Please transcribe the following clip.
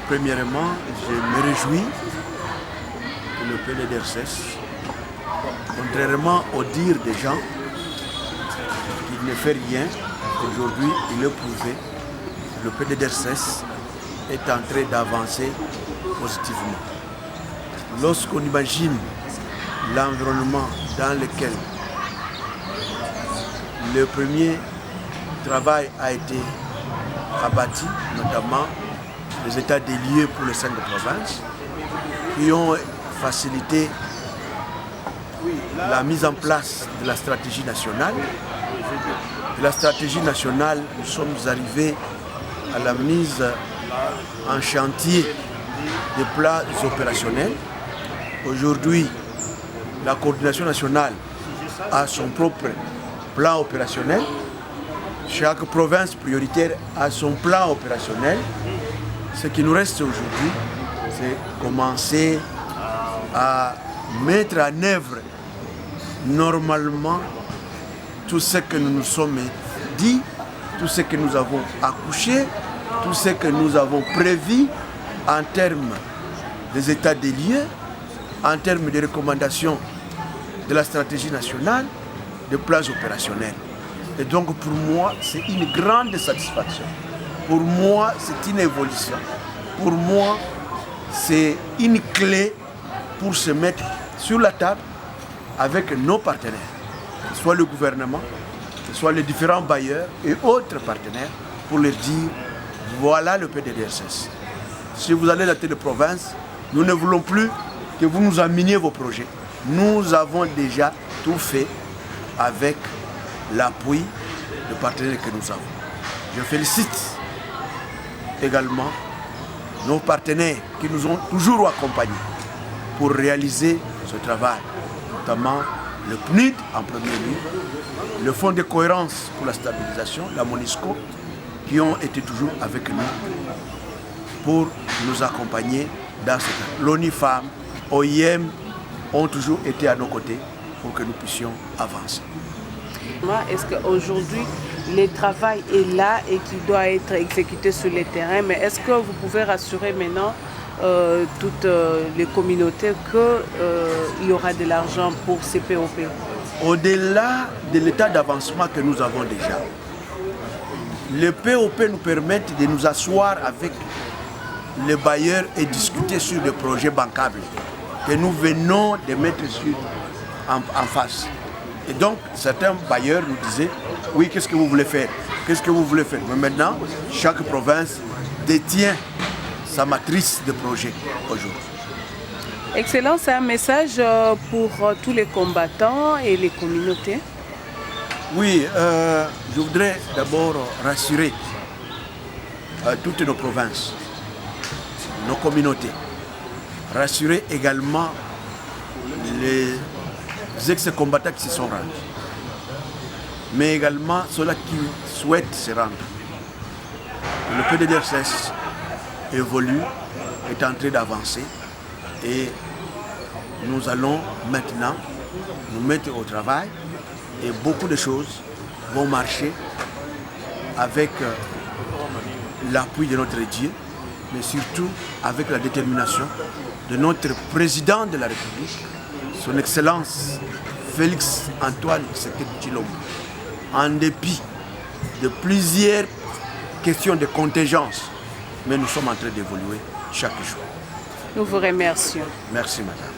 Premièrement, je me réjouis que le PDDRCS, contrairement au dire des gens qu'il ne fait rien, aujourd'hui il est prouvé que le PDDRCS est en train d'avancer positivement. Lorsqu'on imagine l'environnement dans lequel le premier travail a été abattu, notamment les états des lieux pour les 5 provinces, qui ont facilité la mise en place de la stratégie nationale. De la stratégie nationale, nous sommes arrivés à la mise en chantier des plans opérationnels. Aujourd'hui, la coordination nationale a son propre plan opérationnel. Chaque province prioritaire a son plan opérationnel. Ce qui nous reste aujourd'hui, c'est commencer à mettre en œuvre normalement tout ce que nous nous sommes dit, tout ce que nous avons accouché, tout ce que nous avons prévu en termes des états des lieux, en termes de recommandations de la stratégie nationale, des plans opérationnels. Et donc pour moi, c'est une grande satisfaction. Pour moi, c'est une évolution. Pour moi, c'est une clé pour se mettre sur la table avec nos partenaires, que ce soit le gouvernement, que ce soit les différents bailleurs et autres partenaires, pour leur dire, voilà le PDDRCS. Si vous allez à la télé-province, nous ne voulons plus que vous nous ameniez vos projets. Nous avons déjà tout fait avec l'appui de partenaires que nous avons. Je félicite également nos partenaires qui nous ont toujours accompagnés pour réaliser ce travail, notamment le PNUD en premier lieu, le Fonds de cohérence pour la stabilisation, la MONUSCO, qui ont été toujours avec nous pour nous accompagner dans ce cas. L'ONIFAM, OIM ont toujours été à nos côtés pour que nous puissions avancer. Est-ce qu'aujourd'hui, le travail est là et qu'il doit être exécuté sur le terrain, mais est-ce que vous pouvez rassurer maintenant toutes les communautés qu'il y aura de l'argent pour ces POP? Au-delà de l'état d'avancement que nous avons déjà, les POP nous permettent de nous asseoir avec les bailleurs et discuter sur des projets bancables que nous venons de mettre en face. Et donc, certains bailleurs nous disaient, oui, qu'est-ce que vous voulez faire? Qu'est-ce que vous voulez faire? Mais maintenant, chaque province détient sa matrice de projet aujourd'hui. Excellent, c'est un message pour tous les combattants et les communautés. Oui, je voudrais d'abord rassurer toutes nos provinces, nos communautés. Rassurer également les ex-combattants qui se sont rendus, mais également ceux-là qui souhaitent se rendre. Le PDDRCS évolue, est en train d'avancer et nous allons maintenant nous mettre au travail et beaucoup de choses vont marcher avec l'appui de notre Dieu, mais surtout avec la détermination de notre président de la République, son Excellence Félix Antoine Tshisekedi Tshilombo. En dépit de plusieurs questions de contingence, mais nous sommes en train d'évoluer chaque jour. Nous vous remercions. Merci, madame.